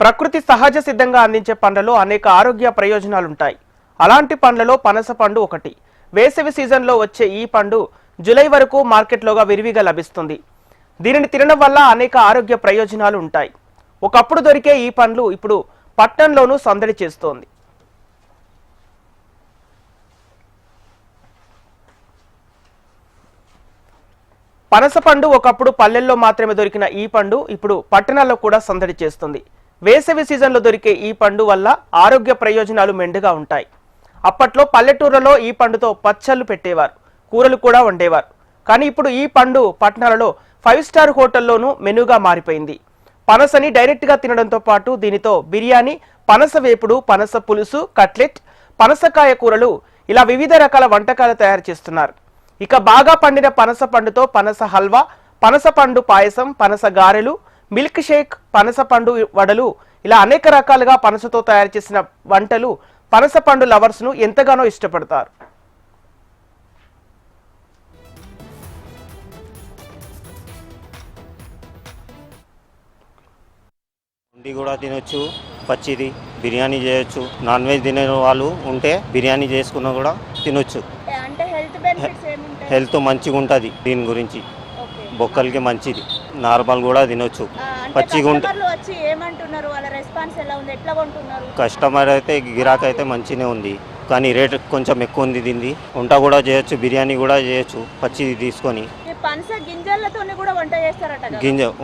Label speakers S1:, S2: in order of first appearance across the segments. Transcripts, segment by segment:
S1: ప్రకృతి సహజ సిద్ధంగా అందించే పండ్లలో అనేక ఆరోగ్య ప్రయోజనాలుంటాయి. అలాంటి పండ్లలో పనస పండు ఒకటి. వేసవి సీజన్లో వచ్చే ఈ పండు జూలై వరకు మార్కెట్లోగా విరివిగా లభిస్తుంది. దీనిని తినడం వల్ల అనేక ఆరోగ్య ప్రయోజనాలు ఉంటాయి. ఒకప్పుడు దొరికే ఈ పండ్లు ఇప్పుడు పట్టణంలోనూ సందడి చేస్తోంది. పనస పండు ఒకప్పుడు పల్లెల్లో మాత్రమే దొరికిన ఈ పండు ఇప్పుడు పట్టణాల్లో కూడా సందడి చేస్తుంది. వేసవి సీజన్లో దొరికే ఈ పండు వల్ల ఆరోగ్య ప్రయోజనాలు మెండుగా ఉంటాయి. అప్పట్లో పల్లెటూర్లలో ఈ పండుతో పచ్చళ్ళు పెట్టేవారు, కూరలు కూడా వండేవారు. కానీ ఇప్పుడు ఈ పండు పట్టణాలలో 5 స్టార్ హోటల్లోనూ మెనూగా మారిపోయింది. పనసని డైరెక్ట్గా తినడంతో పాటు దీనితో బిర్యానీ, పనస వేపుడు, పనస పులుసు, కట్లెట్, పనసకాయ కూరలు ఇలా వివిధ రకాల వంటకాలు తయారు చేస్తున్నారు. ఇక బాగా పండిన పనస పండుతో పనస హల్వా, పనస పండు పాయసం, పనస గారెలు, మిల్క్ షేక్, పనస పండు వడలు ఇలా అనేక రకాలుగా పనసతో తయారు చేసిన వంటలు పనస పండు లవర్స్ ను ఎంతగానో ఇష్టపడతారు.
S2: ఉండి కూడా తినొచ్చు, పచ్చిది బిర్యానీ చేయొచ్చు. నాన్ వెజ్ తినే వాళ్ళు ఉంటే బిర్యానీ చేసుకున్నా కూడా తినొచ్చు. హెల్త్ మంచిగా ఉంటుంది. దీని గురించి బొక్కలకి మంచిది. నార్మల్ కూడా తినొచ్చు. పచ్చిగా కస్టమర్ అయితే గిరాక్ అయితే మంచిగానే ఉంది, కానీ రేట్ కొంచెం ఎక్కువ ఉంది. దీన్ని వంట కూడా చేయొచ్చు, బిర్యానీ కూడా చేయొచ్చు పచ్చిది తీసుకొని.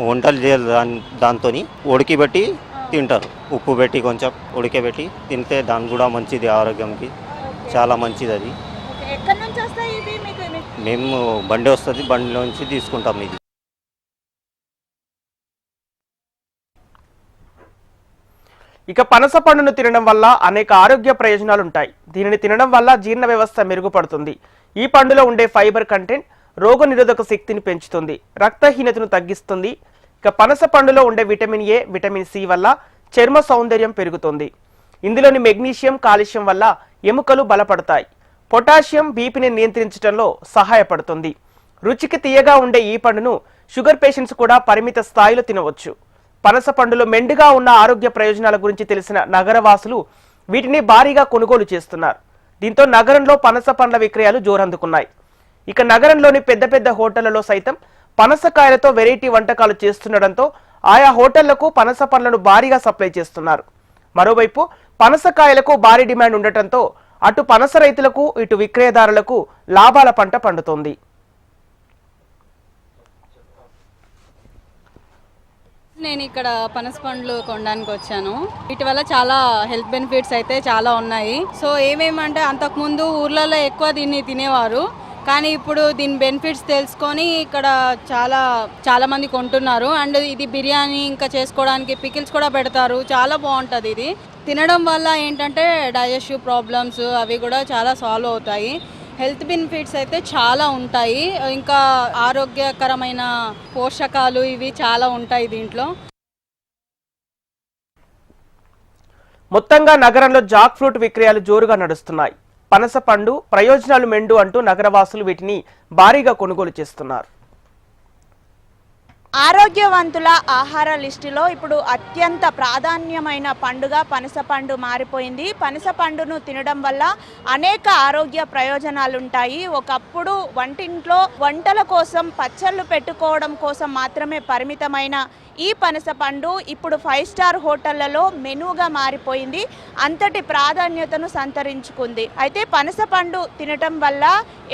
S2: వంటలు చేయాలి దాంతో ఉడికిబెట్టి తింటారు. ఉప్పు పెట్టి కొంచెం ఉడికబెట్టి తింటే దాని కూడా మంచిది, ఆరోగ్యంకి చాలా మంచిది. అది మేము బండి వస్తుంది, బండిలోంచి తీసుకుంటాం. ఇది
S1: ఇక పనస పండును తినడం వల్ల అనేక ఆరోగ్య ప్రయోజనాలు ఉంటాయి. దీనిని తినడం వల్ల జీర్ణ వ్యవస్థ మెరుగుపడుతుంది. ఈ పండులో ఉండే ఫైబర్ కంటెంట్ రోగ నిరోధక శక్తిని పెంచుతుంది, రక్తహీనతను తగ్గిస్తుంది. ఇక పనస పండులో ఉండే విటమిన్ ఏ, విటమిన్ సి వల్ల చర్మ సౌందర్యం పెరుగుతుంది. ఇందులోని మెగ్నీషియం, కాల్షియం వల్ల ఎముకలు బలపడతాయి. పొటాషియం బీపీని నియంత్రించడంలో సహాయపడుతుంది. రుచికి తీయగా ఉండే ఈ పండును షుగర్ పేషెంట్స్ కూడా పరిమిత స్థాయిలో తినవచ్చు. పనస పండులో మెండుగా ఉన్న ఆరోగ్య ప్రయోజనాల గురించి తెలిసిన నగరవాసులు వీటిని భారీగా కొనుగోలు చేస్తున్నారు. దీంతో నగరంలో పనస పండ్ల విక్రయాలు జోరందుకున్నాయి. ఇక నగరంలోని పెద్ద పెద్ద హోటళ్లలో సైతం పనసకాయలతో వెరైటీ వంటకాలు చేస్తుండటంతో ఆయా హోటళ్లకు పనస పండ్లను భారీగా సప్లై చేస్తున్నారు. మరోవైపు పనసకాయలకు భారీ డిమాండ్ ఉండటంతో అటు పనస రైతులకు, ఇటు విక్రయదారులకు లాభాల పంట పండుతోంది.
S3: నేను ఇక్కడ పనస పండ్లు కొనడానికి వచ్చాను. వీటి వల్ల చాలా హెల్త్ బెనిఫిట్స్ అయితే చాలా ఉన్నాయి. సో ఏమేమంటే అంతకుముందు ఊర్లలో ఎక్కువ దీన్ని తినేవారు, కానీ ఇప్పుడు దీని బెనిఫిట్స్ తెలుసుకొని ఇక్కడ చాలా మంది కొంటున్నారు. అండ్ ఇది బిర్యానీ ఇంకా చేసుకోవడానికి పికిల్స్ కూడా పెడతారు. చాలా బాగుంటుంది. ఇది తినడం వల్ల ఏంటంటే డైజెస్టివ్ ప్రాబ్లమ్స్ అవి కూడా చాలా సాల్వ్ అవుతాయి. హెల్త్ బెనిఫిట్స్ అయితే చాలా ఉంటాయి. ఇంకా ఆరోగ్యకరమైన పోషకాలు ఇవి చాలా ఉంటాయి దీంట్లో.
S1: మొత్తంగా నగరంలో జాక్ ఫ్రూట్ విక్రయాలు జోరుగా నడుస్తున్నాయి. పనస పండు ప్రయోజనాలు మెండు అంటూ నగరవాసులు వీటిని భారీగా కొనుగోలు చేస్తున్నారు.
S4: ఆరోగ్యవంతుల ఆహార లిస్టులో ఇప్పుడు అత్యంత ప్రాధాన్యమైన పండుగ పనస పండు మారిపోయింది. పనస పండును తినడం వల్ల అనేక ఆరోగ్య ప్రయోజనాలు ఉంటాయి. ఒకప్పుడు వంటింట్లో వంటల కోసం పచ్చళ్ళు పెట్టుకోవడం కోసం మాత్రమే పరిమితమైన ఈ పనస పండు ఇప్పుడు 5 స్టార్ హోటళ్లలో మెనూగా మారిపోయింది. అంతటి ప్రాధాన్యతను సంతరించుకుంది. అయితే పనస పండు తినటం వల్ల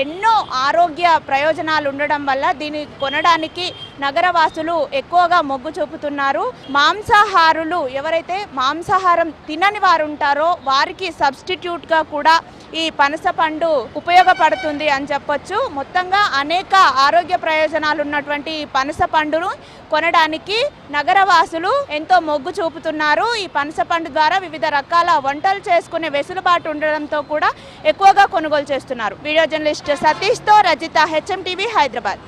S4: ఎన్నో ఆరోగ్య ప్రయోజనాలు ఉండడం వల్ల దీన్ని కొనడానికి నగరవాసులు ఎక్కువగా మొగ్గు చూపుతున్నారు. మాంసాహారులు ఎవరైతే మాంసాహారం తినని వారు ఉంటారో వారికి సబ్స్టిట్యూట్గా కూడా ఈ పనస పండు ఉపయోగపడుతుంది అని చెప్పొచ్చు. మొత్తంగా అనేక ఆరోగ్య ప్రయోజనాలు ఉన్నటువంటి ఈ పనస పండును కొనడానికి నగరవాసులు ఎంతో మొగ్గు చూపుతున్నారు. ఈ పనస పండు ద్వారా వివిధ రకాల వంటలు చేసుకునే వెసులుబాటు ఉండడంతో కూడా ఎక్కువగా కొనుగోలు చేస్తున్నారు. వీడియో జర్నలిస్ట్ సతీష్తో రజిత, HM TV, హైదరాబాద్.